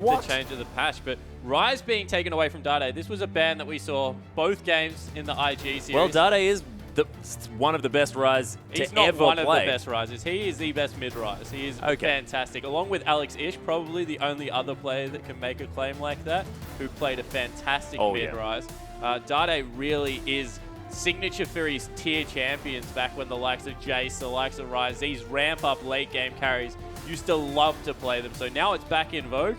the change of the patch, but Rise being taken away from Dade, this was a ban that we saw both games in the IG series. Well, Dade is one of the best Rise to ever play. He's not one of the best Rises. He is the best mid-Rise. He is fantastic. Along with Alex Ish, probably the only other player that can make a claim like that, who played a fantastic mid-Rise. Dade really is signature for his tier champions back when the likes of Jace, the likes of Rise, these ramp-up late-game carries, used to love to play them. So now it's back in vogue.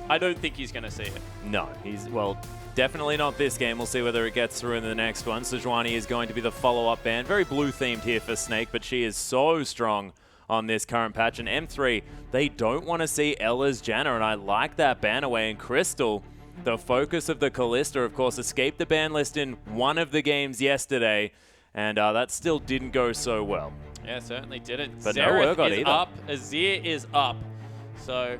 I don't think he's going to see it. No, well, definitely not this game. We'll see whether it gets through in the next one. Sejuani is going to be the follow-up ban. Very blue-themed here for Snake, but she is so strong on this current patch. And M3, they don't want to see Ella's Janna, and I like that ban away. And Crystal, the focus of the Kalista, of course, escaped the ban list in one of the games yesterday, and that still didn't go so well. Yeah, certainly didn't. But Xerath no Urgot is up. Azir is up. So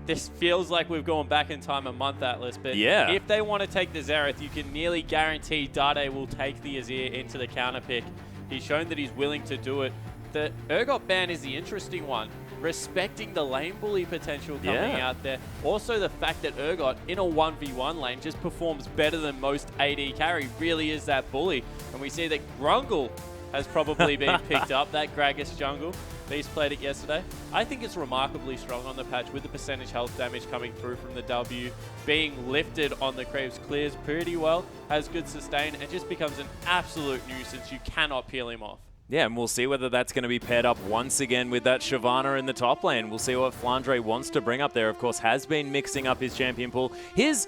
this feels like we've gone back in time a month, Atlas, but if they want to take the Xerath, you can nearly guarantee Dade will take the Azir into the counter pick. He's shown that he's willing to do it. The Urgot ban is the interesting one, respecting the lane bully potential coming out there. Also the fact that Urgot in a 1v1 lane just performs better than most AD carry, really is that bully. And we see that Grungle has probably been picked up, that Gragas jungle. Beast played it yesterday. I think it's remarkably strong on the patch with the percentage health damage coming through from the W. Being lifted on the creeps, clears pretty well, has good sustain, and just becomes an absolute nuisance. You cannot peel him off. Yeah, and we'll see whether that's going to be paired up once again with that Shyvana in the top lane. We'll see what Flandre wants to bring up there. Of course, has been mixing up his champion pool. His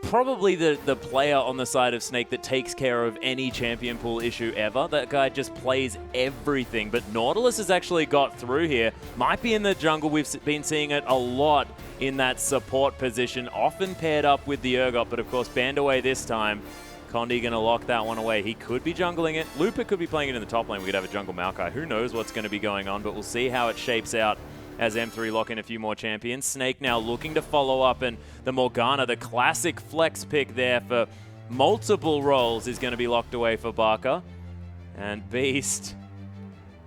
probably the player on the side of Snake that takes care of any champion pool issue ever. That guy just plays everything. But Nautilus has actually got through here. Might be in the jungle. We've been seeing it a lot in that support position, often paired up with the Urgot, but of course banned away this time. Condi going to lock that one away. He could be jungling it. Lupa could be playing it in the top lane. We could have a jungle Maokai. Who knows what's going to be going on, but we'll see how it shapes out as M3 lock in a few more champions. Snake now looking to follow up, and the Morgana, the classic flex pick there for multiple roles, is going to be locked away for Barker. And Beast,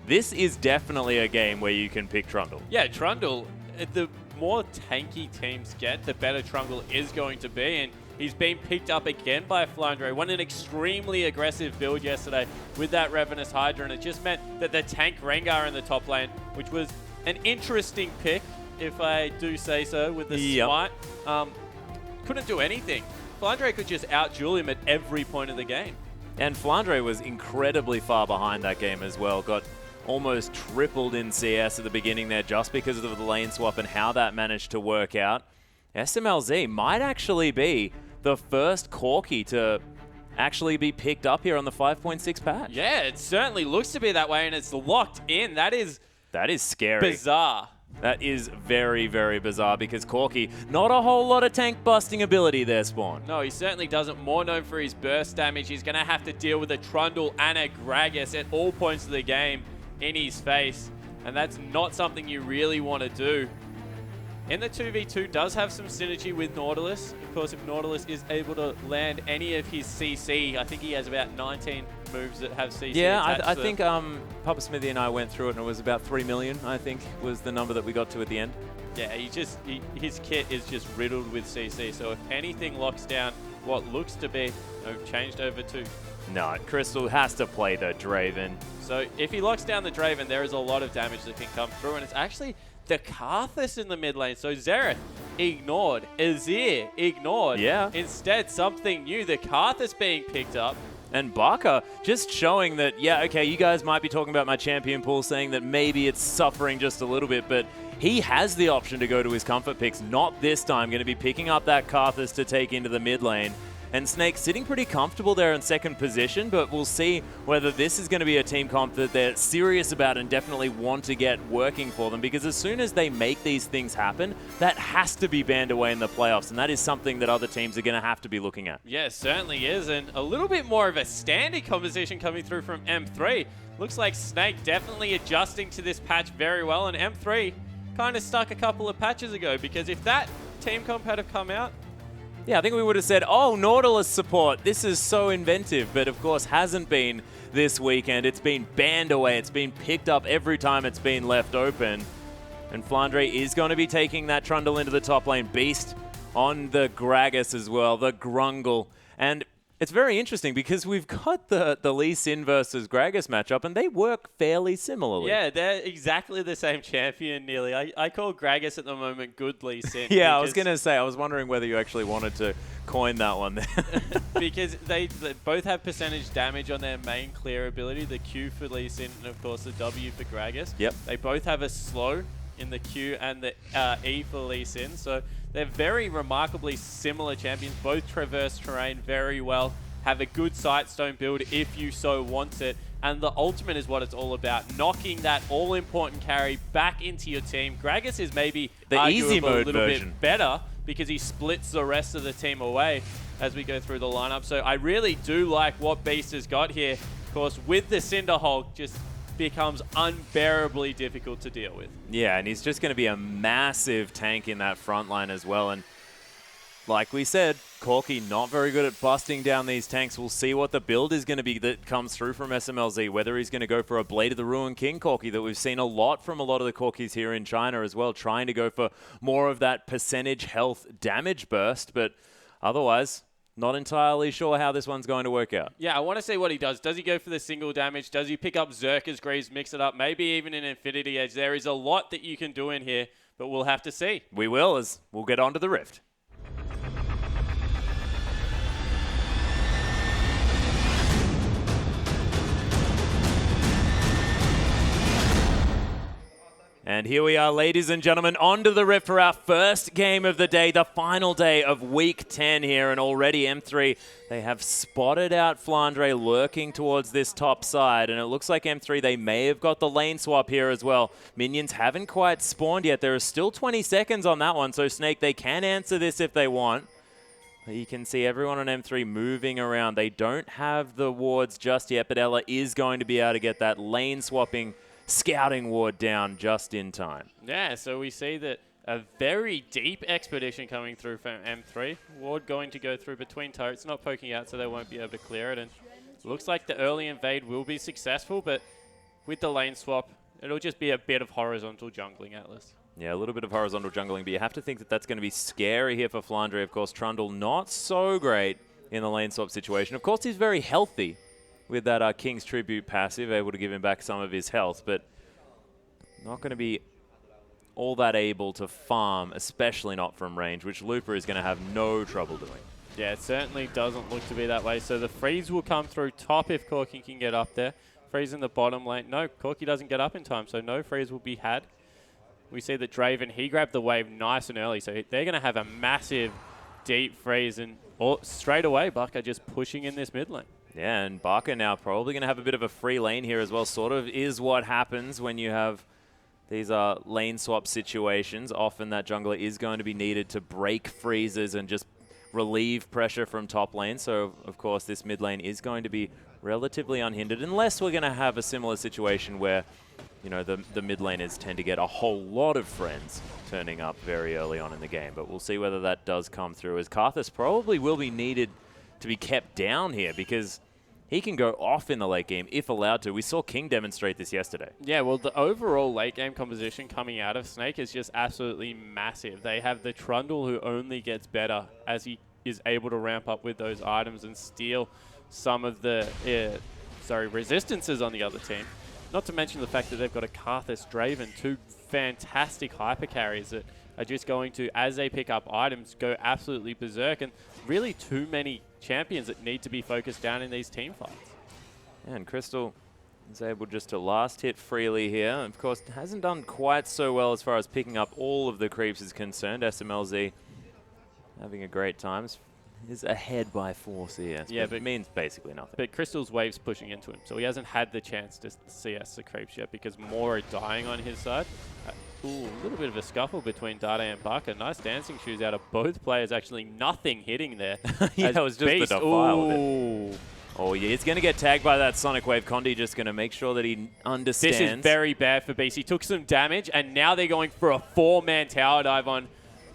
this is definitely a game where you can pick Trundle. Yeah, Trundle, the more tanky teams get, the better Trundle is going to be, and he's been picked up again by Flandre. Won an extremely aggressive build yesterday with that Ravenous Hydra, and it just meant that the tank Rengar in the top lane, which was an interesting pick, if I do say so, with the smite, couldn't do anything. Flandre could just out-duel him at every point of the game. And Flandre was incredibly far behind that game as well. Got almost tripled in CS at the beginning there just because of the lane swap and how that managed to work out. SMLZ might actually be the first Corki to actually be picked up here on the 5.6 patch. Yeah, it certainly looks to be that way, and it's locked in. That is scary. Bizarre. That is very, very bizarre, because Corki, not a whole lot of tank busting ability there, Spawn. No, he certainly doesn't. More known for his burst damage. He's going to have to deal with a Trundle and a Gragas at all points of the game in his face, and that's not something you really want to do. In the 2v2 does have some synergy with Nautilus. Of course, if Nautilus is able to land any of his CC, I think he has about 19 moves that have CC. Yeah, I think Papa Smithy and I went through it, and it was about 3 million, I think, was the number that we got to at the end. Yeah, his kit is just riddled with CC. So if anything locks down what looks to be changed over to... No, Crystal has to play the Draven. So if he locks down the Draven, there is a lot of damage that can come through, and it's actually the Karthus in the mid lane. So Xerath ignored, Azir ignored. Yeah. Instead, something new, the Karthus being picked up. And Barker just showing that, yeah, okay, you guys might be talking about my champion pool, saying that maybe it's suffering just a little bit, but he has the option to go to his comfort picks. Not this time. Going to be picking up that Karthus to take into the mid lane. And Snake sitting pretty comfortable there in second position, but we'll see whether this is going to be a team comp that they're serious about and definitely want to get working for them, because as soon as they make these things happen, that has to be banned away in the playoffs, and that is something that other teams are going to have to be looking at. Yeah, certainly is, and a little bit more of a standing composition coming through from M3. Looks like Snake definitely adjusting to this patch very well, and M3 kind of stuck a couple of patches ago, because if that team comp had have come out, yeah, I think we would have said, oh, Nautilus support, this is so inventive, but of course hasn't been this weekend. It's been banned away. It's been picked up every time it's been left open. And Flandre is going to be taking that Trundle into the top lane. Beast on the Gragas as well, the Grungle. And it's very interesting because we've got the Lee Sin versus Gragas matchup, and they work fairly similarly. Yeah, they're exactly the same champion, nearly. I call Gragas at the moment good Lee Sin. Yeah, I was going to say, I was wondering whether you actually wanted to coin that one there. Because they both have percentage damage on their main clear ability, the Q for Lee Sin and, of course, the W for Gragas. Yep. They both have a slow in the Q and the E for Lee Sin, so they're very remarkably similar champions. Both traverse terrain very well, have a good Sightstone build if you so want it, and the ultimate is what it's all about, knocking that all-important carry back into your team. Gragas is maybe the easy mode a little version. bit better because he splits the rest of the team away as we go through the lineup. So I really do like what Beast has got here. Of course, with the Cinderhulk, just becomes unbearably difficult to deal with. Yeah, and he's just going to be a massive tank in that front line as well. And like we said, Corki not very good at busting down these tanks. We'll see what the build is going to be that comes through from SMLZ, whether he's going to go for a Blade of the Ruined King Corki that we've seen a lot from a lot of the Corkis here in China as well, trying to go for more of that percentage health damage burst. But otherwise, not entirely sure how this one's going to work out. Yeah, I want to see what he does. Does he go for the single damage? Does he pick up Zerka's Greaves, mix it up? Maybe even an Infinity Edge. There is a lot that you can do in here, but we'll have to see. We will, as we'll get onto the Rift. And here we are, ladies and gentlemen, onto the Rift for our first game of the day, the final day of Week 10 here, and already M3, they have spotted out Flandre lurking towards this top side, and it looks like M3, they may have got the lane swap here as well. Minions haven't quite spawned yet. There are still 20 seconds on that one, so Snake, they can answer this if they want. But you can see everyone on M3 moving around. They don't have the wards just yet, but Ella is going to be able to get that lane swapping scouting ward down just in time. Yeah, so we see that a very deep expedition coming through from M3. Ward going to go through between turrets, not poking out so they won't be able to clear it. And looks like the early invade will be successful, but with the lane swap, it'll just be a bit of horizontal jungling, Atlas. Yeah, a little bit of horizontal jungling, but you have to think that that's going to be scary here for Flandre. Of course, Trundle not so great in the lane swap situation. Of course, he's very healthy with that King's Tribute passive, able to give him back some of his health, but not going to be all that able to farm, especially not from range, which Looper is going to have no trouble doing. Yeah, it certainly doesn't look to be that way. So the freeze will come through top if Corki can get up there. Freeze in the bottom lane. No, Corki doesn't get up in time, so no freeze will be had. We see that Draven, he grabbed the wave nice and early, so they're going to have a massive deep freeze, and straight away, Baka just pushing in this mid lane. Yeah, and Barker now probably going to have a bit of a free lane here as well. Sort of is what happens when you have these lane swap situations. Often that jungler is going to be needed to break freezes and just relieve pressure from top lane. So, of course, this mid lane is going to be relatively unhindered, unless we're going to have a similar situation where, you know, the mid laners tend to get a whole lot of friends turning up very early on in the game. But we'll see whether that does come through, as Karthus probably will be needed to be kept down here because he can go off in the late game if allowed to. We saw King demonstrate this yesterday. Yeah, well, the overall late game composition coming out of Snake is just absolutely massive. They have the Trundle, who only gets better as he is able to ramp up with those items and steal some of the resistances on the other team. Not to mention the fact that they've got a Karthus Draven, two fantastic hyper carries that are just going to, as they pick up items, go absolutely berserk, and really too many champions that need to be focused down in these team fights. And Crystal is able just to last hit freely here. Of course, hasn't done quite so well as far as picking up all of the creeps is concerned. SMLZ having a great time. Is ahead by 4 CS, yeah, but it means basically nothing. But Crystal's wave's pushing into him, so he hasn't had the chance to CS the creeps yet because more are dying on his side. Ooh, a little bit of a scuffle between Dade and Barker. Nice dancing shoes out of both players. Actually, nothing hitting there. Yeah, it was just Beast, the defile of it. Oh, yeah, he's going to get tagged by that Sonic Wave. Condi just going to make sure that he understands. This is very bad for Beast. He took some damage, and now they're going for a 4-man tower dive on.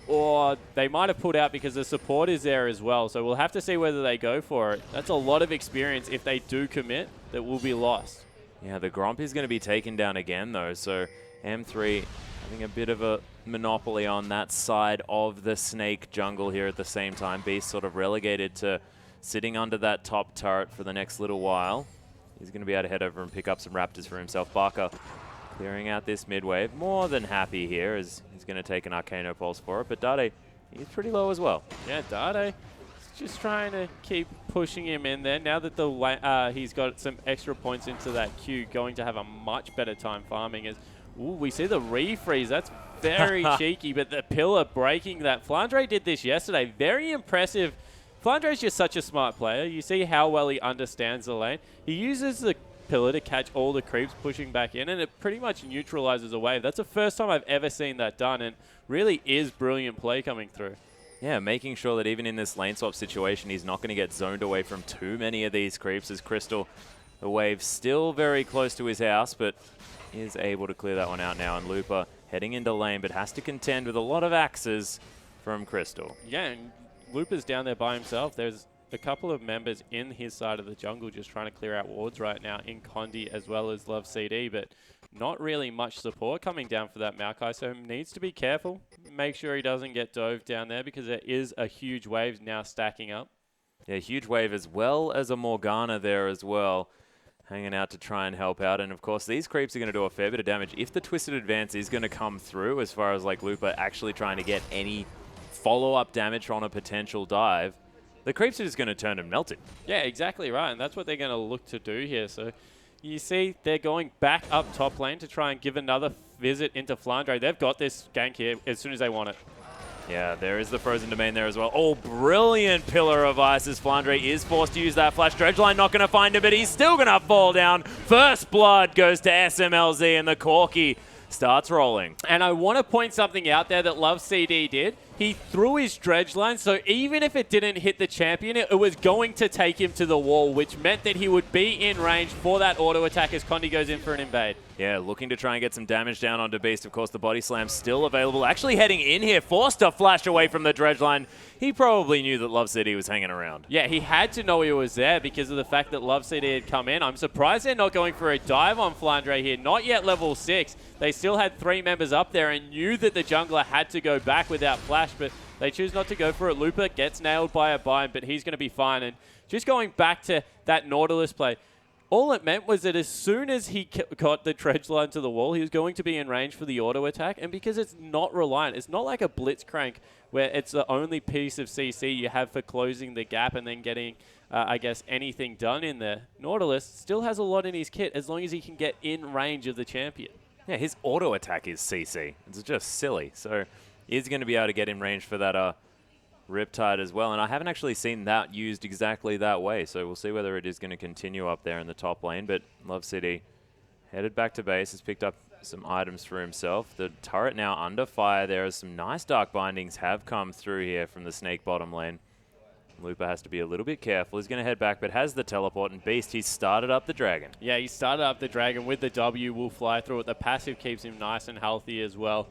Or they might have pulled out because the support is there as well. So we'll have to see whether they go for it. That's a lot of experience if they do commit that will be lost. Yeah, the Gromp is going to be taken down again, though. So M3 Having a bit of a monopoly on that side of the Snake jungle here at the same time. Beast sort of relegated to sitting under that top turret for the next little while. He's going to be able to head over and pick up some Raptors for himself. Barker clearing out this mid wave. More than happy here as he's going to take an Arcano Pulse for it. But Dade, he's pretty low as well. Yeah, Dade just trying to keep pushing him in there. Now that he's got some extra points into that queue, going to have a much better time farming. As we see the refreeze. That's very cheeky, but the pillar breaking that. Flandre did this yesterday. Very impressive. Flandre's just such a smart player. You see how well he understands the lane. He uses the pillar to catch all the creeps pushing back in, and it pretty much neutralizes a wave. That's the first time I've ever seen that done, and really is brilliant play coming through. Yeah, making sure that even in this lane swap situation, he's not going to get zoned away from too many of these creeps as Crystal, the wave still very close to his house, but is able to clear that one out now. And Lupa heading into lane, but has to contend with a lot of axes from Crystal. Yeah, and Lupa's down there by himself. There's a couple of members in his side of the jungle just trying to clear out wards right now in Condi as well as Love CD, but not really much support coming down for that Maokai, so needs to be careful. Make sure he doesn't get dove down there because there is a huge wave now stacking up. Yeah, huge wave as well as a Morgana there as well, hanging out to try and help out. And of course, these creeps are going to do a fair bit of damage. If the Twisted Advance is going to come through, as far as like Lupa actually trying to get any follow-up damage on a potential dive, the creeps are just going to turn and melt it. Yeah, exactly right. And that's what they're going to look to do here. So you see they're going back up top lane to try and give another visit into Flandre. They've got this gank here as soon as they want it. Yeah, there is the frozen domain there as well. Oh, brilliant Pillar of Ice as Flandre is forced to use that flash. Dredgeline not going to find him, but he's still going to fall down. First blood goes to SMLZ, and the Corki starts rolling. And I want to point something out there that Love CD did. He threw his dredge line, so even if it didn't hit the champion, it was going to take him to the wall, which meant that he would be in range for that auto attack as Condi goes in for an invade. Yeah, looking to try and get some damage down onto Beast. Of course, the body slam still available. Actually heading in here, forced to flash away from the dredge line. He probably knew that Love City was hanging around. Yeah, he had to know he was there because of the fact that Love City had come in. I'm surprised they're not going for a dive on Flandre here. Not yet level 6. They still had 3 members up there and knew that the jungler had to go back without flash, but they choose not to go for it. Lupa gets nailed by a bind, but he's going to be fine. And just going back to that Nautilus play, all it meant was that as soon as he got the dredge line to the wall, he was going to be in range for the auto attack. And because it's not reliant, it's not like a Blitzcrank where it's the only piece of CC you have for closing the gap and then getting, I guess, anything done in there. Nautilus still has a lot in his kit as long as he can get in range of the champion. Yeah, his auto attack is CC. It's just silly. So he's going to be able to get in range for that Riptide as well. And I haven't actually seen that used exactly that way. So we'll see whether it is going to continue up there in the top lane. But Love City headed back to base, has picked up some items for himself. The turret now under fire. There are some nice dark bindings have come through here from the Snake bottom lane. Lupa has to be a little bit careful. He's going to head back, but has the teleport. And Beast, he's started up the dragon. Yeah, he started up the dragon with the W. Will fly through it. The passive keeps him nice and healthy as well.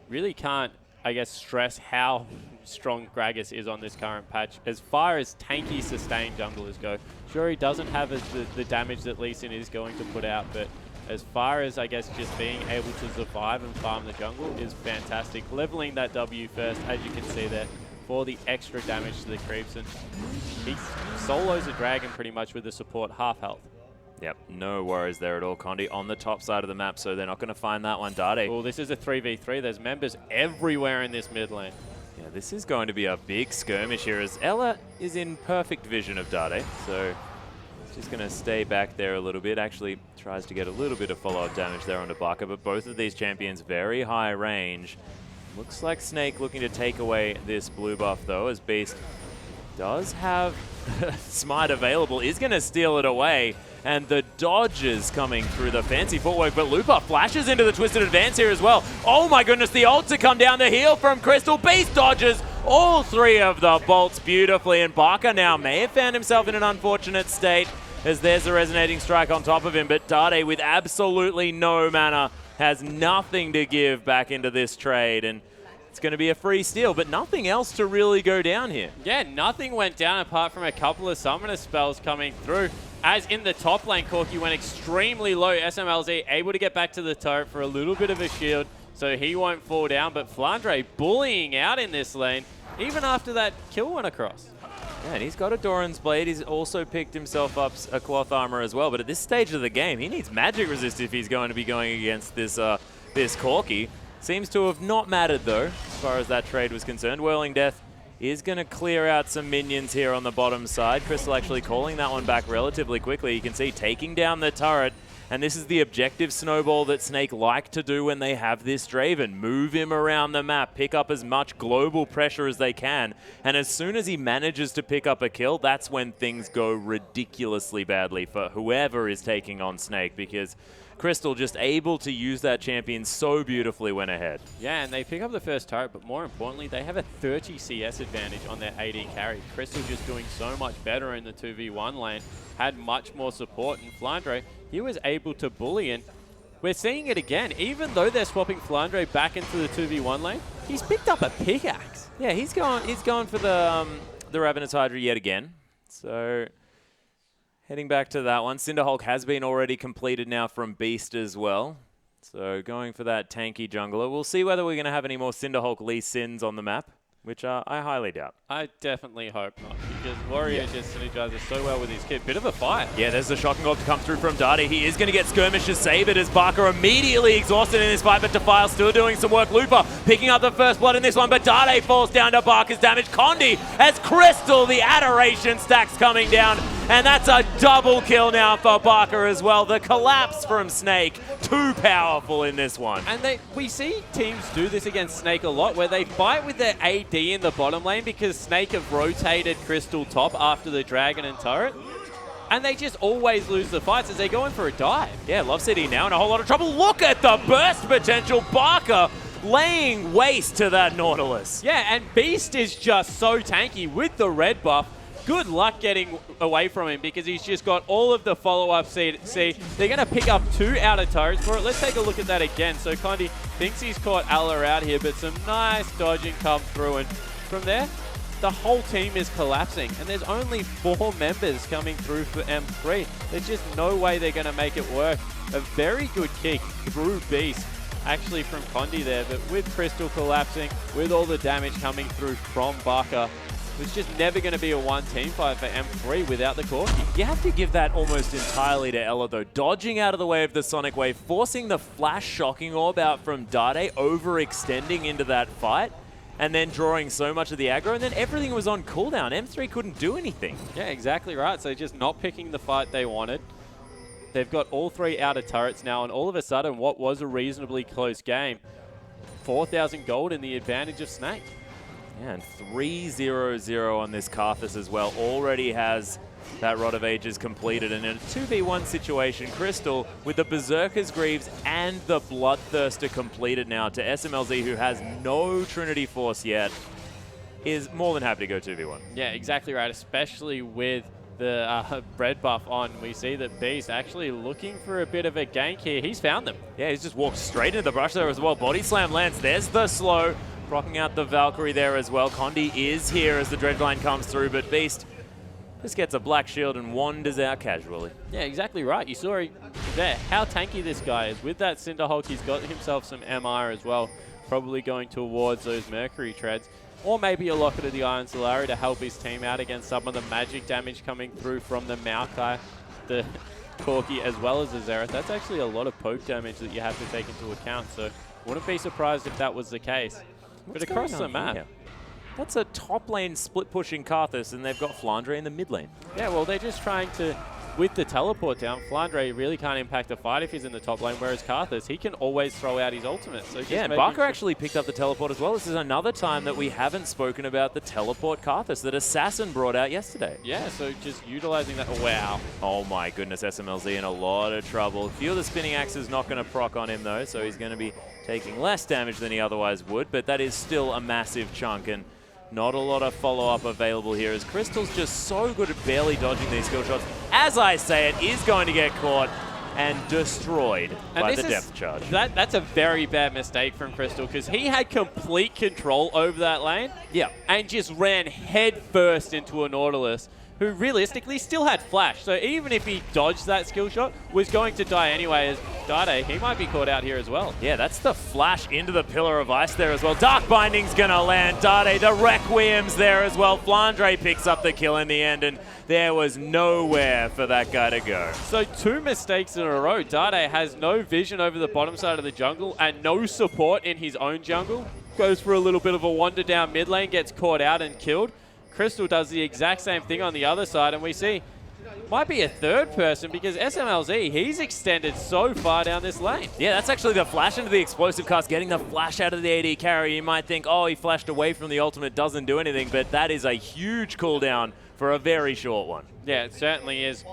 Really can't, I guess, stress how strong Gragas is on this current patch. As far as tanky sustained junglers go, sure, he doesn't have the damage that Lee Sin is going to put out, but as far as, I guess, just being able to survive and farm the jungle is fantastic. Leveling that W first, as you can see there, for the extra damage to the creeps, and he solos a dragon pretty much with the support half health. Yep, no worries there at all. Condi on the top side of the map, so they're not going to find that one. Dade. Oh, this is a 3v3. There's members everywhere in this mid lane. Yeah, this is going to be a big skirmish here as Ella is in perfect vision of Dade, so he's just going to stay back there a little bit. Actually tries to get a little bit of follow-up damage there onto Barker, but both of these champions very high range. Looks like Snake looking to take away this blue buff though, as Beast does have Smite available, is going to steal it away. And the dodges coming through the fancy footwork, but Lupa flashes into the Twisted Advance here as well. Oh my goodness, the ult to come down the heel from Crystal. Beast dodges all 3 of the bolts beautifully, and Barker now may have found himself in an unfortunate state as there's a resonating strike on top of him, but Dade with absolutely no mana has nothing to give back into this trade, and it's going to be a free steal, but nothing else to really go down here. Yeah, nothing went down apart from a couple of summoner spells coming through. As in the top lane, Corki went extremely low. SMLZ able to get back to the turret for a little bit of a shield. so he won't fall down. But Flandre bullying out in this lane, even after that kill went across. Yeah, and he's got a Doran's Blade. He's also picked himself up a cloth armor as well. But at this stage of the game, he needs magic resist if he's going to be going against this this Corki. Seems to have not mattered, though, as far as that trade was concerned. Whirling Death is going to clear out some minions here on the bottom side. Crystal actually calling that one back relatively quickly. You can see taking down the turret. And this is the objective snowball that Snake like to do when they have this Draven. Move him around the map, pick up as much global pressure as they can. And as soon as he manages to pick up a kill, that's when things go ridiculously badly for whoever is taking on Snake, because Crystal just able to use that champion so beautifully when ahead. Yeah, and they pick up the first turret, but more importantly, they have a 30 CS advantage on their AD carry. Crystal just doing so much better in the 2v1 lane, had much more support, and Flandre, he was able to bully, and we're seeing it again. Even though they're swapping Flandre back into the 2v1 lane, he's picked up a pickaxe. Yeah, he's gone for the Ravenous Hydra yet again. So heading back to that one. Cinderhulk has been already completed now from Beast as well. So going for that tanky jungler. We'll see whether we're going to have any more Cinderhulk Lee Sins on the map, which I highly doubt. I definitely hope not, because Warrior just synergizes so well with his kid. Bit of a fight. Yeah, there's the shocking orb to come through from Dade. He is going to get Skirmishes sabred as Barker immediately exhausted in this fight, but Defile still doing some work. Looper picking up the first blood in this one, but Dade falls down to Barker's damage. Condi as Crystal, the Adoration stacks coming down, and that's a double kill now for Barker as well. The collapse from Snake, too powerful in this one. And we see teams do this against Snake a lot, where they fight with their AD in the bottom lane because Snake have rotated Crystal top after the Dragon and turret. And they just always lose the fights as they go in for a dive. Yeah, Love City now in a whole lot of trouble. Look at the burst potential. Barker laying waste to that Nautilus. Yeah, and Beast is just so tanky with the red buff. Good luck getting away from him because he's just got all of the follow-up. See, they're going to pick up 2 outer turrets for it. Let's take a look at that again. So Condi thinks he's caught Alla out here, but some nice dodging come through. And from there, the whole team is collapsing. And there's only 4 members coming through for M3. There's just no way they're going to make it work. A very good kick through Beast, actually, from Condi there. But with Crystal collapsing, with all the damage coming through from Barker, it's just never going to be a one-team fight for M3 without the Corki. You have to give that almost entirely to Ella, though. Dodging out of the way of the Sonic Wave, forcing the Flash Shocking Orb out from Dade, overextending into that fight, and then drawing so much of the aggro, and then everything was on cooldown. M3 couldn't do anything. Yeah, exactly right. So just not picking the fight they wanted. They've got all 3 outer turrets now, and all of a sudden, what was a reasonably close game, 4,000 gold in the advantage of Snake. Yeah, and 3-0-0 on this Karthus as well. Already has that Rod of Ages completed. And in a 2v1 situation, Crystal, with the Berserker's Greaves and the Bloodthirster completed now to SMLZ, who has no Trinity Force yet, is more than happy to go 2v1. Yeah, exactly right, especially with the red buff on. We see that Beast actually looking for a bit of a gank here. He's found them. Yeah, he's just walked straight into the brush there as well. Body Slam lands. There's the slow. Rocking out the Valkyrie there as well. Condi is here as the Dredgeline comes through, but Beast just gets a black shield and wanders out casually. Yeah, exactly right. You saw there how tanky this guy is. With that Cinderhulk, he's got himself some MR as well, probably going towards those Mercury treads. Or maybe a Locket of the Iron Solari to help his team out against some of the magic damage coming through from the Maokai, the Corki, as well as the Xerath. That's actually a lot of poke damage that you have to take into account, so wouldn't be surprised if that was the case. But across the map. Here? That's a top lane split pushing Karthus, and they've got Flandre in the mid lane. Yeah, well, they're just trying to, with the teleport down, Flandre really can't impact the fight if he's in the top lane, whereas Karthus, he can always throw out his ultimate. So yeah, and Barker actually picked up the teleport as well. This is another time that we haven't spoken about the teleport Karthus that Assassin brought out yesterday. Yeah, so just utilizing that. Wow. Oh my goodness, SMLZ in a lot of trouble. A few of the spinning axes not going to proc on him though, so he's going to be taking less damage than he otherwise would, but that is still a massive chunk, and not a lot of follow-up available here as Crystal's just so good at barely dodging these skill shots. As I say, it is going to get caught and destroyed by the depth charge. That's a very bad mistake from Crystal because he had complete control over that lane. Yeah. And just ran head first into a Nautilus who realistically still had flash. So even if he dodged that skill shot, was going to die anyway. As Dade, he might be caught out here as well. Yeah, that's the flash into the Pillar of Ice there as well. Dark Binding's going to land. Dade, the Requiem's there as well. Flandre picks up the kill in the end, and there was nowhere for that guy to go. So 2 mistakes in a row. Dade has no vision over the bottom side of the jungle and no support in his own jungle. Goes for a little bit of a wander down mid lane, gets caught out and killed. Crystal does the exact same thing on the other side, and we see might be a third person because SMLZ, he's extended so far down this lane. Yeah, that's actually the flash into the explosive cast, getting the flash out of the AD carry. You might think, oh, he flashed away from the ultimate, doesn't do anything, but that is a huge cooldown for a very short one. Yeah, it certainly is.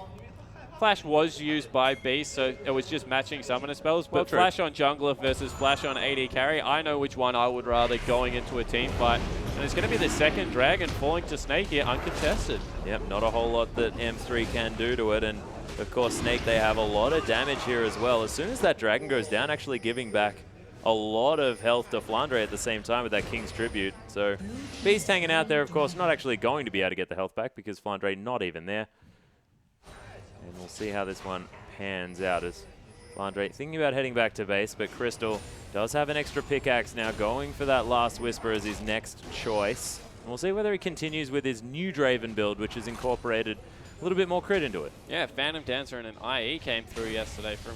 Flash was used by Beast, so it was just matching summoner spells, but Flash on jungler versus Flash on AD carry, I know which one I would rather going into a team fight. And it's going to be the second Dragon falling to Snake here, uncontested. Yep, not a whole lot that M3 can do to it, and of course Snake, they have a lot of damage here as well. As soon as that Dragon goes down, actually giving back a lot of health to Flandre at the same time with that King's Tribute. So Beast hanging out there, of course, not actually going to be able to get the health back because Flandre not even there. And we'll see how this one pans out as Flandre thinking about heading back to base, but Crystal does have an extra pickaxe now, going for that last Whisper as his next choice. And we'll see whether he continues with his new Draven build, which has incorporated a little bit more crit into it. Yeah, Phantom Dancer and an IE came through yesterday from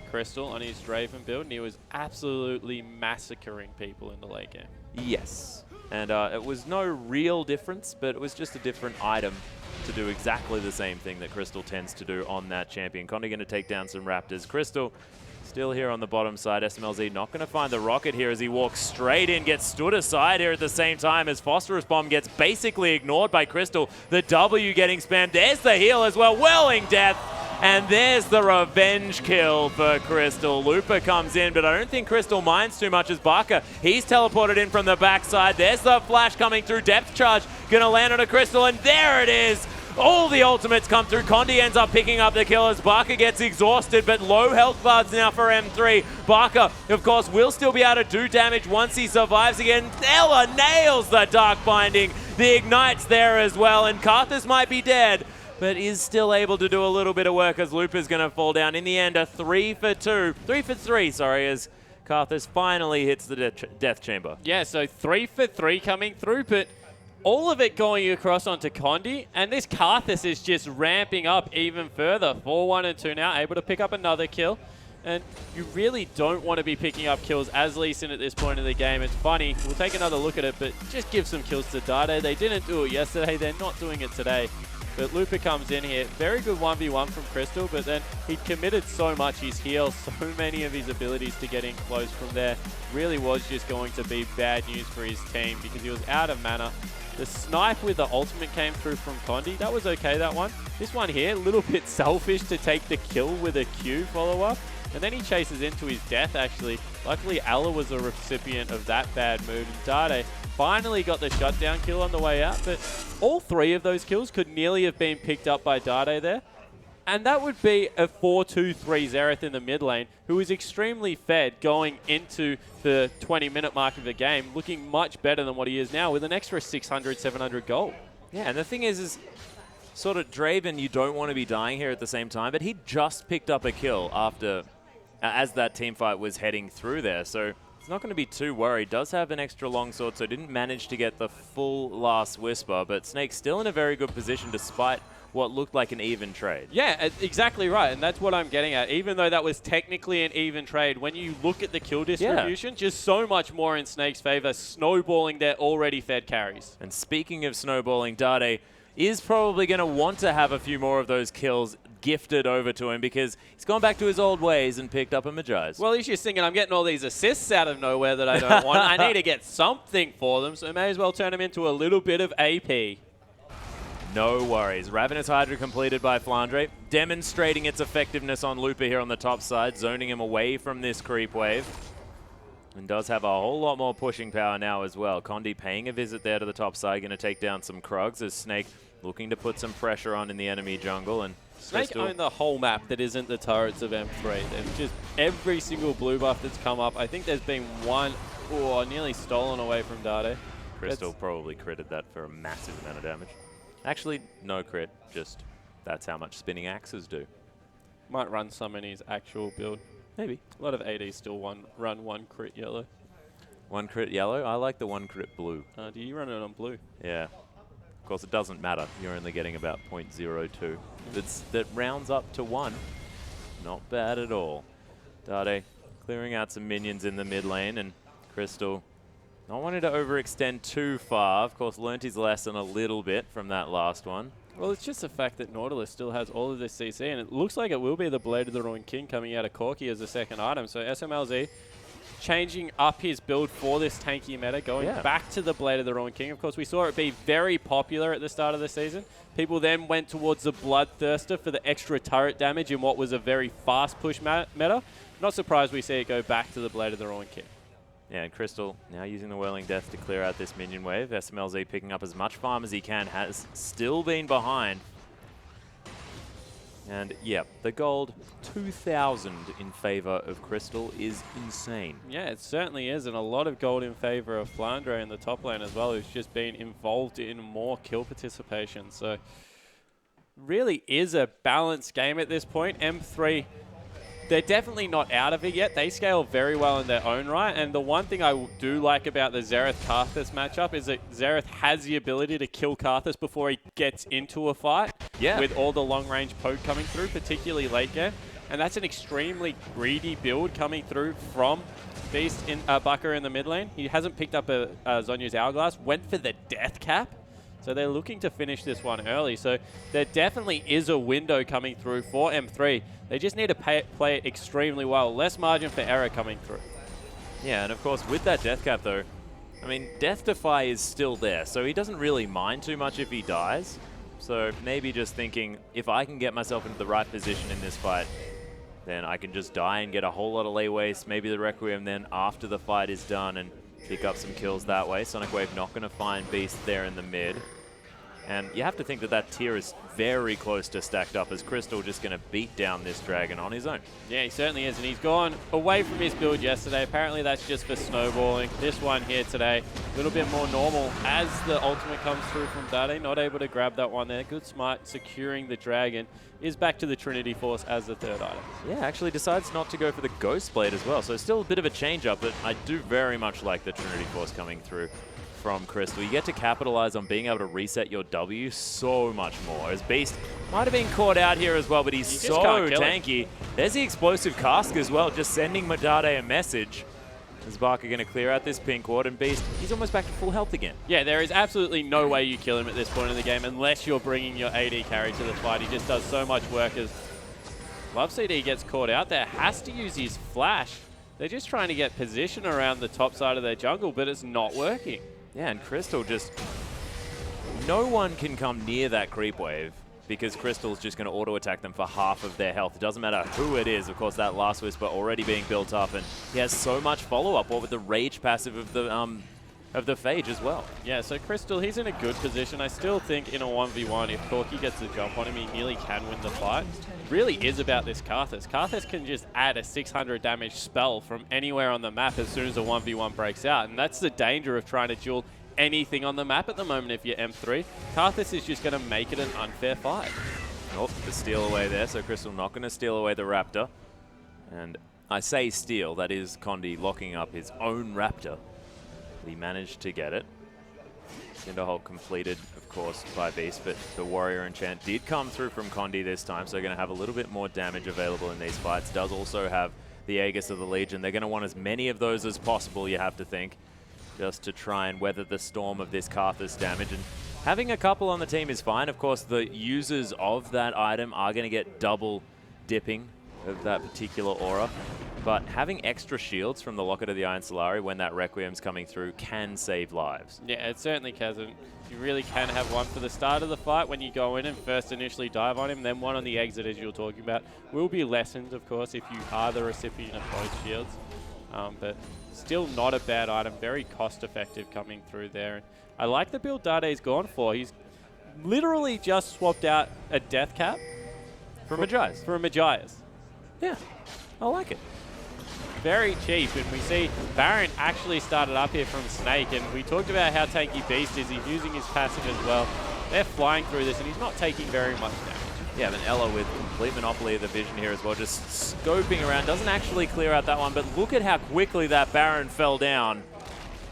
Crystal on his Draven build, and he was absolutely massacring people in the late game. Yes, and it was no real difference, but it was just a different item to do exactly the same thing that Crystal tends to do on that champion. Conde going to take down some Raptors. Crystal still here on the bottom side. SMLZ not going to find the rocket here as he walks straight in, gets stood aside here at the same time as Phosphorus Bomb gets basically ignored by Crystal. The W getting spammed. There's the heal as well. Whirling Death. And there's the revenge kill for Crystal. Looper comes in, but I don't think Crystal minds too much as Barker. He's teleported in from the backside. There's the flash coming through. Depth charge going to land on a Crystal, and there it is. All the ultimates come through. Conde ends up picking up the kill as Barker gets exhausted, but low health bars now for M3. Barker, of course, will still be able to do damage once he survives again. Ella nails the Dark Binding. The Ignite's there as well, and Karthus might be dead, but is still able to do a little bit of work as Looper's going to fall down. In the end, a 3 for 3, sorry, as Karthus finally hits the death chamber. Yeah, so 3 for 3 coming through, but all of it going across onto Conde, and this Karthus is just ramping up even further. 4-1 and 2 now, able to pick up another kill. And you really don't want to be picking up kills as Lee Sin at this point in the game. It's funny, we'll take another look at it, but just give some kills to Dade. They didn't do it yesterday, they're not doing it today. But Looper comes in here. Very good 1v1 from Crystal, but then he committed so much. He's healed so many of his abilities to get in close from there. Really was just going to be bad news for his team because he was out of mana. The snipe with the ultimate came through from Conde. That was okay, that one. This one here, a little bit selfish to take the kill with a Q follow-up. And then he chases into his death, actually. Luckily, Alla was a recipient of that bad move. And Dade finally got the shutdown kill on the way out. But all 3 of those kills could nearly have been picked up by Dade there. And that would be a 4-2-3 Xerath in the mid lane, who is extremely fed going into the 20-minute mark of the game, looking much better than what he is now with an extra 600, 700 gold. Yeah, and the thing is sort of Draven, you don't want to be dying here at the same time, but he just picked up a kill after, as that team fight was heading through there, so he's not going to be too worried. Does have an extra longsword, so didn't manage to get the full last Whisper, but Snake's still in a very good position despite what looked like an even trade. Yeah, exactly right, and that's what I'm getting at. Even though that was technically an even trade, when you look at the kill distribution, just so much more in Snake's favor, snowballing their already fed carries. And speaking of snowballing, Dade is probably going to want to have a few more of those kills gifted over to him because he's gone back to his old ways and picked up a Magi's. Well, he's just thinking, I'm getting all these assists out of nowhere that I don't want. I need to get something for them, so I may as well turn him into a little bit of AP. No worries. Ravenous Hydra completed by Flandre, demonstrating its effectiveness on Looper here on the top side, zoning him away from this creep wave. And does have a whole lot more pushing power now as well. Conde paying a visit there to the top side, going to take down some Krugs as Snake looking to put some pressure on in the enemy jungle. And Snake owned the whole map that isn't the turrets of M3. They've just every single blue buff that's come up, I think there's been one nearly stolen away from Dade. Crystal probably critted that for a massive amount of damage. Actually, no crit, just that's how much spinning axes do. Might run some in his actual build. Maybe. A lot of ADs still run 1 crit yellow. 1 crit yellow? I like the 1 crit blue. Do you run it on blue? Yeah. Of course, it doesn't matter. You're only getting about 0.02. That rounds up to 1. Not bad at all. Dade clearing out some minions in the mid lane, and Crystal not wanting to overextend too far. Of course, learnt his lesson a little bit from that last one. Well, it's just the fact that Nautilus still has all of this CC, and it looks like it will be the Blade of the Ruined King coming out of Corki as the second item. So SMLZ changing up his build for this tanky meta, going back to the Blade of the Ruined King. Of course, we saw it be very popular at the start of the season. People then went towards the Bloodthirster for the extra turret damage in what was a very fast push meta. Not surprised we see it go back to the Blade of the Ruined King. Yeah, and Crystal now using the Whirling Death to clear out this minion wave. SMLZ picking up as much farm as he can, has still been behind. And yeah, the gold 2,000 in favor of Crystal is insane. Yeah, it certainly is, and a lot of gold in favor of Flandre in the top lane as well, who's just been involved in more kill participation. So really is a balanced game at this point. M3, they're definitely not out of it yet. They scale very well in their own right. And the one thing I do like about the Xerath-Karthus matchup is that Xerath has the ability to kill Karthus before he gets into a fight. Yeah. With all the long-range poke coming through, particularly late game. And that's an extremely greedy build coming through from Beast in Bucker in the mid lane. He hasn't picked up a Zhonya's Hourglass, went for the death cap. So they're looking to finish this one early. So there definitely is a window coming through for M3. They just need to play it extremely well. Less margin for error coming through. Yeah, and of course with that death cap though, I mean, Death Defy is still there, so he doesn't really mind too much if he dies. So maybe just thinking, if I can get myself into the right position in this fight, then I can just die and get a whole lot of lay waste. Maybe the Requiem then after the fight is done and pick up some kills that way. Sonic Wave not going to find Beast there in the mid. And you have to think that that tier is very close to stacked up, as Crystal just going to beat down this dragon on his own. Yeah, he certainly is, and he's gone away from his build yesterday. Apparently that's just for snowballing. This one here today, a little bit more normal as the ultimate comes through from Dade. Not able to grab that one there. Good smart, securing the dragon. Is back to the Trinity Force as the third item. Yeah, actually decides not to go for the Ghost Blade as well. So still a bit of a change up, but I do very much like the Trinity Force coming through from Crystal. You get to capitalize on being able to reset your W so much more. As Beast might have been caught out here as well, but he's so tanky. There's the explosive cask as well, just sending Madade a message. As Barker going to clear out this pink ward, and Beast, he's almost back to full health again. Yeah, there is absolutely no way you kill him at this point in the game unless you're bringing your AD carry to the fight. He just does so much work as Love CD gets caught out there. Has to use his flash. They're just trying to get position around the top side of their jungle, but it's not working. Yeah, and Crystal just... No one can come near that creep wave because Crystal's just going to auto-attack them for half of their health. It doesn't matter who it is. Of course, that Last Whisper already being built up, and he has so much follow-up, or with the Rage passive of the Phage as well. Yeah, so Crystal, he's in a good position. I still think in a 1v1, if Corki gets a jump on him, he nearly can win the fight. Really is about this Karthus. Karthus can just add a 600 damage spell from anywhere on the map as soon as a 1v1 breaks out, and that's the danger of trying to duel anything on the map at the moment if you're M3. Karthus is just going to make it an unfair fight. Oh, the steal away there, so Crystal not going to steal away the Raptor. And I say steal, that is Condi locking up his own Raptor. He managed to get it. Cinderhulk completed, of course, by Beast, but the Warrior Enchant did come through from Condi this time, so they're going to have a little bit more damage available in these fights. Does also have the Aegis of the Legion. They're going to want as many of those as possible, you have to think, just to try and weather the storm of this Karthus damage. And having a couple on the team is fine. Of course, the users of that item are going to get double dipping of that particular aura. But having extra shields from the Locket of the Iron Solari when that Requiem's coming through can save lives. Yeah, it certainly can. You really can have one for the start of the fight when you go in and first initially dive on him, then one on the exit, as you were talking about. Will be lessened, of course, if you are the recipient of both shields. But still not a bad item. Very cost-effective coming through there. I like the build Dade's gone for. He's literally just swapped out a death cap for Magias. For a Magias. Yeah, I like it. Very cheap, and we see Baron actually started up here from Snake, and we talked about how tanky Beast is. He's using his passive as well. they're flying through this, and he's not taking very much damage. Yeah, but Ella with complete monopoly of the vision here as well, just scoping around. Doesn't actually clear out that one, but look at how quickly that Baron fell down.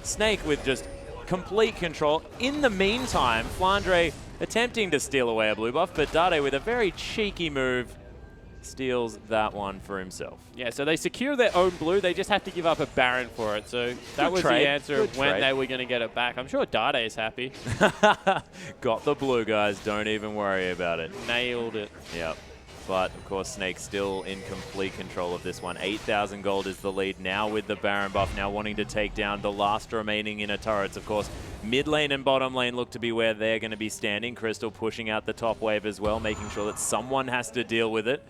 Snake with just complete control. In the meantime, Flandre attempting to steal away a blue buff, but Dade with a very cheeky move steals that one for himself. Yeah, so they secure their own blue. They just have to give up a Baron for it. So that was the answer of when they were going to get it back. I'm sure Dade is happy. Got the blue, guys. Don't even worry about it. Nailed it. Yep. But, of course, Snake still in complete control of this one. 8,000 gold is the lead now with the Baron buff, now wanting to take down the last remaining inner turrets. Of course, mid lane and bottom lane look to be where they're going to be standing. Crystal pushing out the top wave as well, making sure that someone has to deal with it.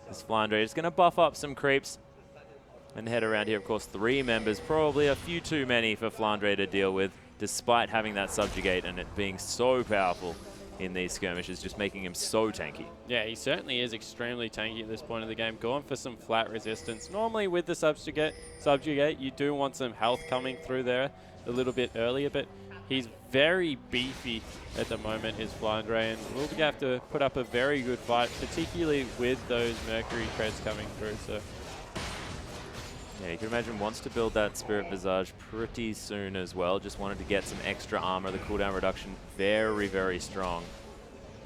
This Flandre is going to buff up some creeps and head around here. Of course, 3 members, probably a few too many for Flandre to deal with, despite having that subjugate and it being so powerful in these skirmishes, just making him so tanky. Yeah, he certainly is extremely tanky at this point of the game, going for some flat resistance. Normally with the subjugate, you do want some health coming through there a little bit earlier, but he's very beefy at the moment, is Flandre, and we'll have to put up a very good fight, particularly with those Mercury treads coming through. So yeah, you can imagine wants to build that Spirit Visage pretty soon as well. Just wanted to get some extra armor. The cooldown reduction very, very strong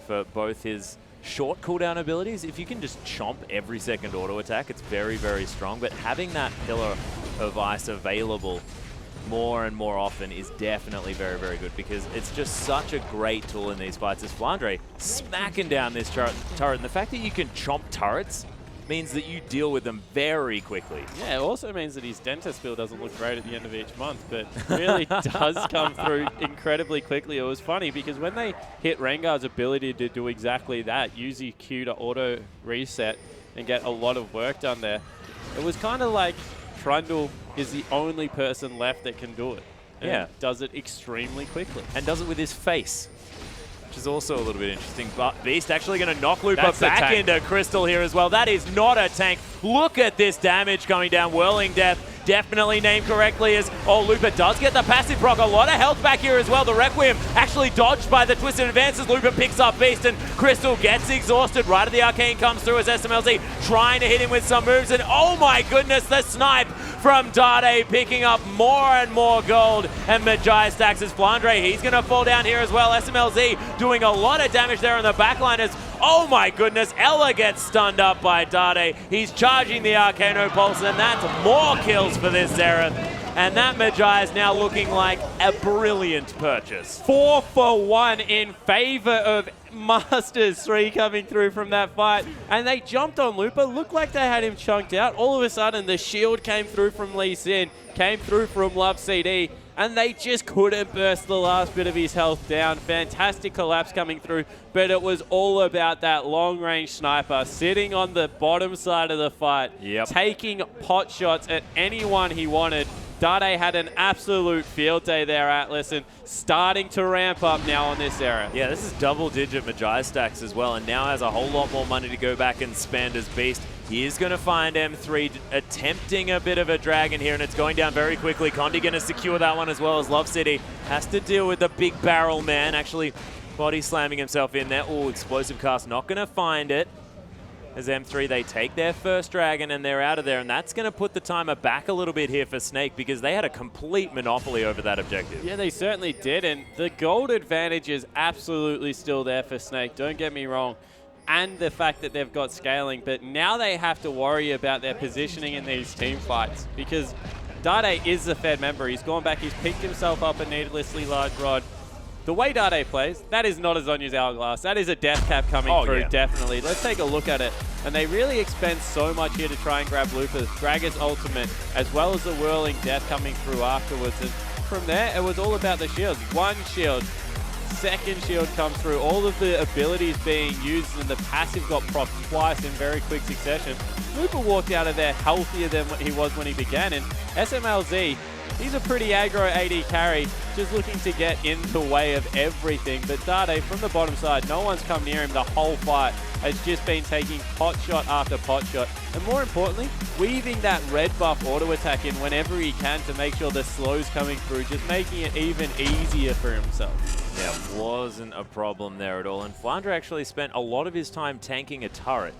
for both his short cooldown abilities. If you can just chomp every second auto attack, it's very, very strong. But having that Pillar of Ice available more and more often is definitely very, very good, because it's just such a great tool in these fights. As Flandre smacking down this turret, and the fact that you can chomp turrets means that you deal with them very quickly. Yeah, it also means that his Dentist bill doesn't look great at the end of each month, but really does come through incredibly quickly. It was funny because when they hit Rengar's ability to do exactly that, use his Q to auto reset and get a lot of work done there, it was kind of like Trundle is the only person left that can do it. And yeah. Does it extremely quickly. And does it with his face, which is also a little bit interesting. But Beast actually going to knock Lupa back into Crystal here as well. That is not a tank. Look at this damage going down. Whirling Death, definitely named correctly, as Lupa does get the passive proc. A lot of health back here as well. The Requiem actually dodged by the Twisted Advances. Lupa picks up Beast, and Crystal gets exhausted. Right as the Arcane comes through, as SMLZ trying to hit him with some moves. And oh my goodness, the snipe from Dade picking up more and more gold. And Magi stacks as Flandre. He's going to fall down here as well. SMLZ doing a lot of damage there in the backline as, oh my goodness, Ella gets stunned up by Dade. He's charging the Arcano Pulse, and that's more kills for this Xerath. And that Magi is now looking like a brilliant purchase. 4 for 1 in favor of Master3 coming through from that fight. And they jumped on Lupa. Looked like they had him chunked out. All of a sudden, the shield came through from Lee Sin, came through from Love CD, and they just couldn't burst the last bit of his health down. Fantastic collapse coming through, but it was all about that long-range sniper sitting on the bottom side of the fight, taking pot shots at anyone he wanted. Dade had an absolute field day there, Atlas, and starting to ramp up now on this era. Yeah, this is double-digit Magi stacks as well, and now has a whole lot more money to go back and spend as Beast. He is going to find M3 attempting a bit of a dragon here, and it's going down very quickly. Condi going to secure that one as well, as Love City has to deal with the big barrel man, actually body slamming himself in there. Oh, explosive cast, not going to find it. As M3, they take their first dragon and they're out of there, and that's going to put the timer back a little bit here for Snake, because they had a complete monopoly over that objective. Yeah, they certainly did, and the gold advantage is absolutely still there for Snake, don't get me wrong, and the fact that they've got scaling, but now they have to worry about their positioning in these team fights, because Dade is the Fed member. He's gone back, he's picked himself up a needlessly large rod. The way Dade plays, that is not a Zhonya's Hourglass. That is a death cap coming through, definitely. Let's take a look at it. And they really expend so much here to try and grab Lupa's Dragon's ultimate, as well as the Whirling Death coming through afterwards. And from there, it was all about the shields. One shield, second shield comes through. All of the abilities being used, and the passive got propped twice in very quick succession. Lupa walked out of there healthier than he was when he began. And SMLZ, he's a pretty aggro AD carry, just looking to get in the way of everything. But Dade, from the bottom side, no one's come near him the whole fight. has just been taking pot shot after pot shot. And more importantly, weaving that red buff auto attack in whenever he can to make sure the slow's coming through, just making it even easier for himself. Yeah, wasn't a problem there at all. And Flandre actually spent a lot of his time tanking a turret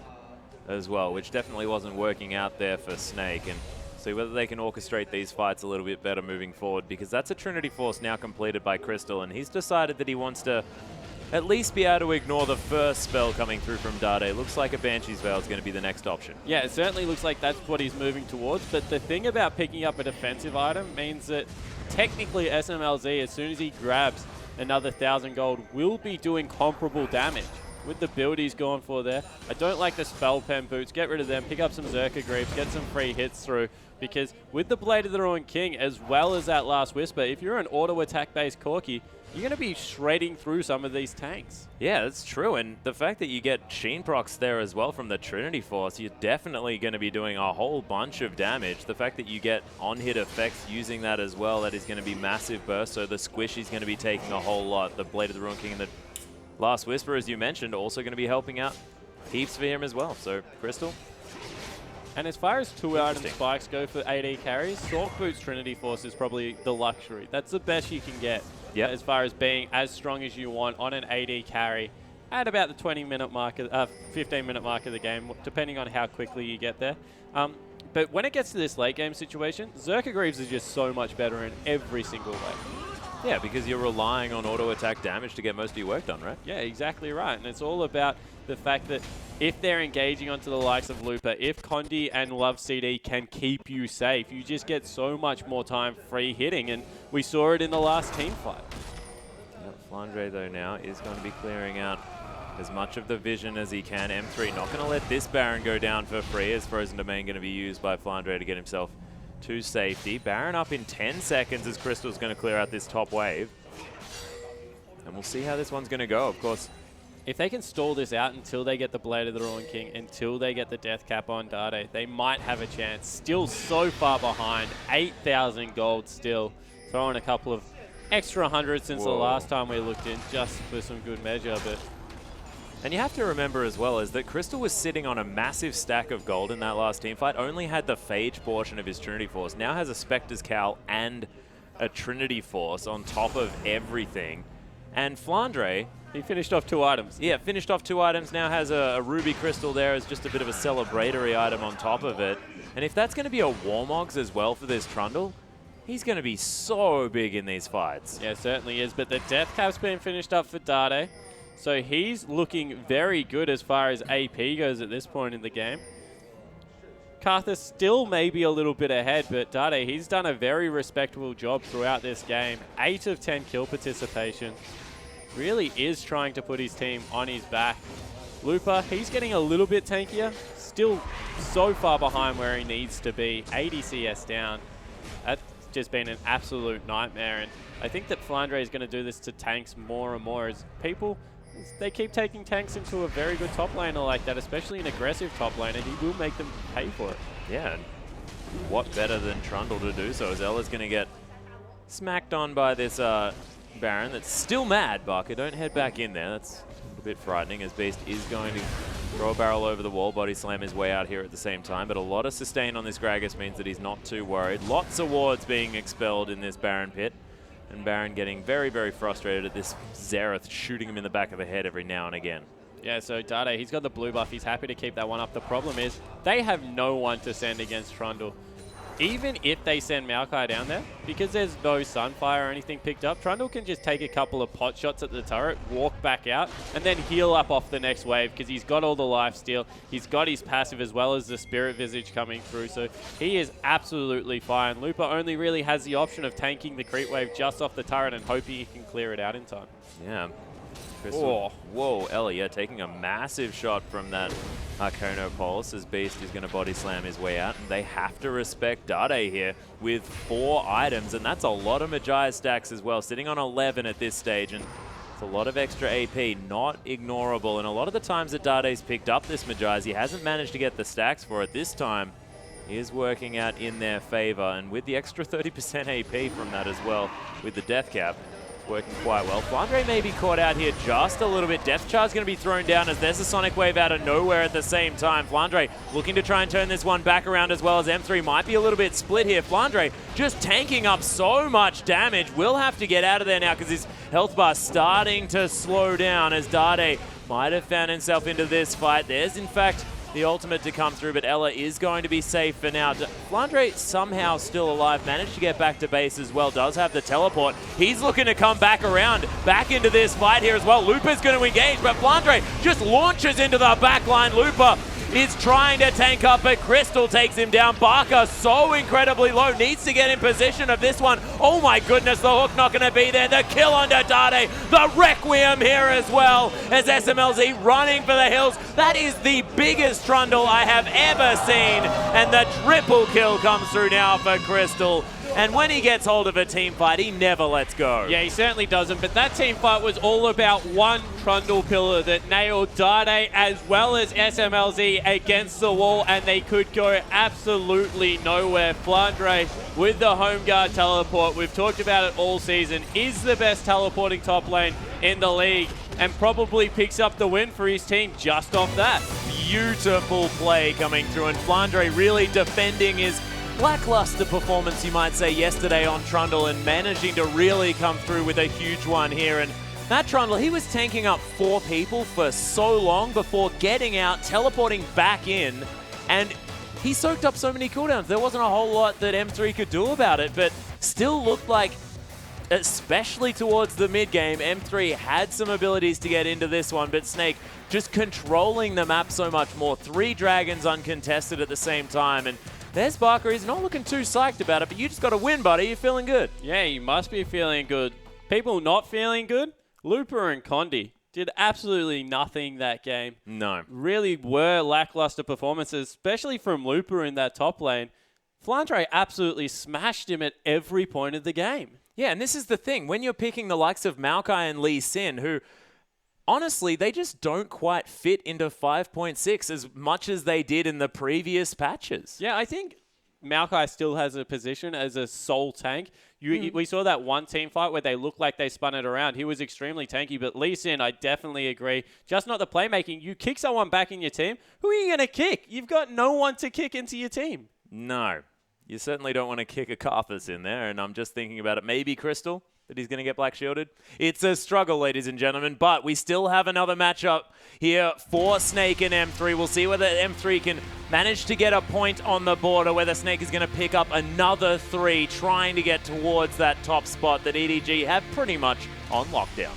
as well, which definitely wasn't working out there for Snake. And see whether they can orchestrate these fights a little bit better moving forward, because that's a Trinity Force now completed by Crystal, and he's decided that he wants to at least be able to ignore the first spell coming through from Dade. Looks like a Banshee's Veil is going to be the next option. Yeah, it certainly looks like that's what he's moving towards, but the thing about picking up a defensive item means that technically SMLZ, as soon as he grabs another 1,000 gold, will be doing comparable damage. With the build he's going for there, I don't like the Spell Pen boots. Get rid of them, pick up some Zerka Greaves, get some free hits through, because with the Blade of the Ruined King, as well as that Last Whisper, if you're an auto attack based Corki, you're going to be shredding through some of these tanks. Yeah, that's true. And the fact that you get Sheen procs there as well from the Trinity Force, you're definitely going to be doing a whole bunch of damage. The fact that you get on-hit effects using that as well, that is going to be massive burst. So the Squish is going to be taking a whole lot. The Blade of the Ruined King and the Last Whisper, as you mentioned, also going to be helping out heaps for him as well. So, Crystal. And as far as 2-item spikes go for AD carries, Sork Boots Trinity Force is probably the luxury. That's the best you can get as far as being as strong as you want on an AD carry at about the 15-minute mark of the game, depending on how quickly you get there. But when it gets to this late game situation, Zerka Greaves is just so much better in every single way. Yeah, because you're relying on auto attack damage to get most of your work done, right? Yeah, exactly right. And it's all about the fact that if they're engaging onto the likes of Looper, if Condi and Love CD can keep you safe, you just get so much more time free hitting. And we saw it in the last team fight. Yep, Flandre, though, now is going to be clearing out as much of the vision as he can. M3 not going to let this Baron go down for free, as Frozen Domain going to be used by Flandre to get himself to safety. Baron up in 10 seconds as Crystal's going to clear out this top wave. And we'll see how this one's going to go, of course. If they can stall this out until they get the Blade of the Ruined King, until they get the Death Cap on Dade, they might have a chance. Still so far behind, 8,000 gold still. Throwing a couple of extra 100 since the last time we looked in, just for some good measure. But and you have to remember as well is that Crystal was sitting on a massive stack of gold in that last team fight, only had the Phage portion of his Trinity Force, now has a Spectre's Cowl and a Trinity Force on top of everything. And Flandre, he finished off 2 items. Yeah, finished off 2 items, now has a Ruby Crystal there as just a bit of a celebratory item on top of it. And if that's going to be a Warmogs as well for this Trundle, he's going to be so big in these fights. Yeah, certainly is. But the Death Cap's been finished up for Dade. So he's looking very good as far as AP goes at this point in the game. Karthus still maybe a little bit ahead, but Dade, he's done a very respectable job throughout this game. 8 of 10 kill participation. Really is trying to put his team on his back. Looper, he's getting a little bit tankier. Still so far behind where he needs to be. 80 CS down. That's just been an absolute nightmare. And I think that Flandre is going to do this to tanks more and more as people, they keep taking tanks into a very good top laner like that, especially an aggressive top laner. He will make them pay for it. Yeah, and what better than Trundle to do so? Zella's going to get smacked on by this Baron that's still mad, Barker. Don't head back in there. That's a bit frightening as Beast is going to throw a barrel over the wall, body slam his way out here at the same time. But a lot of sustain on this Gragas means that he's not too worried. Lots of wards being expelled in this Baron pit. And Baron getting very, very frustrated at this Xerath shooting him in the back of the head every now and again. Yeah, so Dade, he's got the blue buff. He's happy to keep that one up. The problem is they have no one to send against Trundle. Even if they send Maokai down there, because there's no Sunfire or anything picked up, Trundle can just take a couple of pot shots at the turret, walk back out, and then heal up off the next wave because he's got all the lifesteal. He's got his passive as well as the Spirit Visage coming through, so he is absolutely fine. Looper only really has the option of tanking the creep wave just off the turret and hoping he can clear it out in time. Yeah. Crystal. Whoa, Ellie, yeah, taking a massive shot from that Arcano Pulse as Beast is going to body slam his way out. And they have to respect Dade here with 4 items, and that's a lot of Magi stacks as well, sitting on 11 at this stage. And it's a lot of extra AP, not ignorable. And a lot of the times that Dade's picked up this Magi, he hasn't managed to get the stacks for it. This time, he is working out in their favor. And with the extra 30% AP from that as well, with the Death Cap, working quite well. Flandre may be caught out here just a little bit. Death Charge going to be thrown down as there's a Sonic Wave out of nowhere at the same time. Flandre looking to try and turn this one back around as well, as M3 might be a little bit split here. Flandre just tanking up so much damage. Will have to get out of there now because his health bar starting to slow down as Dade might have found himself into this fight. There's in fact the ultimate to come through, but Ella is going to be safe for now. Flandre somehow still alive, managed to get back to base as well, does have the teleport. He's looking to come back around, back into this fight here as well. Lupa's going to engage, but Flandre just launches into the back line. Lupa is trying to tank up, but Crystal takes him down. Barker so incredibly low, needs to get in position of this one. Oh my goodness, the hook not going to be there. The kill under Dade, the Requiem here as well, as SMLZ running for the hills. That is the biggest trundle I have ever seen, and the triple kill comes through now for Crystal. And when he gets hold of a team fight, he never lets go. Yeah, he certainly doesn't, but that team fight was all about one trundle pillar that nailed Dade as well as SMLZ against the wall, and they could go absolutely nowhere. Flandre with the home guard teleport, we've talked about it all season, is the best teleporting top lane in the league, and probably picks up the win for his team just off that. Beautiful play coming through, and Flandre really defending his lackluster performance, you might say, yesterday on Trundle, and managing to really come through with a huge one here. And that Trundle, he was tanking up 4 people for so long before getting out, teleporting back in, and he soaked up so many cooldowns. There wasn't a whole lot that M3 could do about it, but still looked like, especially towards the mid-game, M3 had some abilities to get into this one, but Snake just controlling the map so much more. 3 dragons uncontested at the same time, and there's Barker. He's not looking too psyched about it, but you just got to win, buddy. You're feeling good. Yeah, you must be feeling good. People not feeling good? Lupa and Condi did absolutely nothing that game. No. Really were lackluster performances, especially from Lupa in that top lane. Flandre absolutely smashed him at every point of the game. Yeah, and this is the thing. When you're picking the likes of Maokai and Lee Sin, who honestly, they just don't quite fit into 5.6 as much as they did in the previous patches. Yeah, I think Maokai still has a position as a sole tank. We saw that one team fight where they looked like they spun it around. He was extremely tanky, but Lee Sin, I definitely agree. Just not the playmaking. You kick someone back in your team, who are you going to kick? You've got no one to kick into your team. No. You certainly don't want to kick a Carthus in there, and I'm just thinking about it. Maybe Crystal, that he's going to get black shielded. It's a struggle, ladies and gentlemen, but we still have another matchup here for Snake and M3. We'll see whether M3 can manage to get a point on the border, whether Snake is going to pick up another 3, trying to get towards that top spot that EDG have pretty much on lockdown.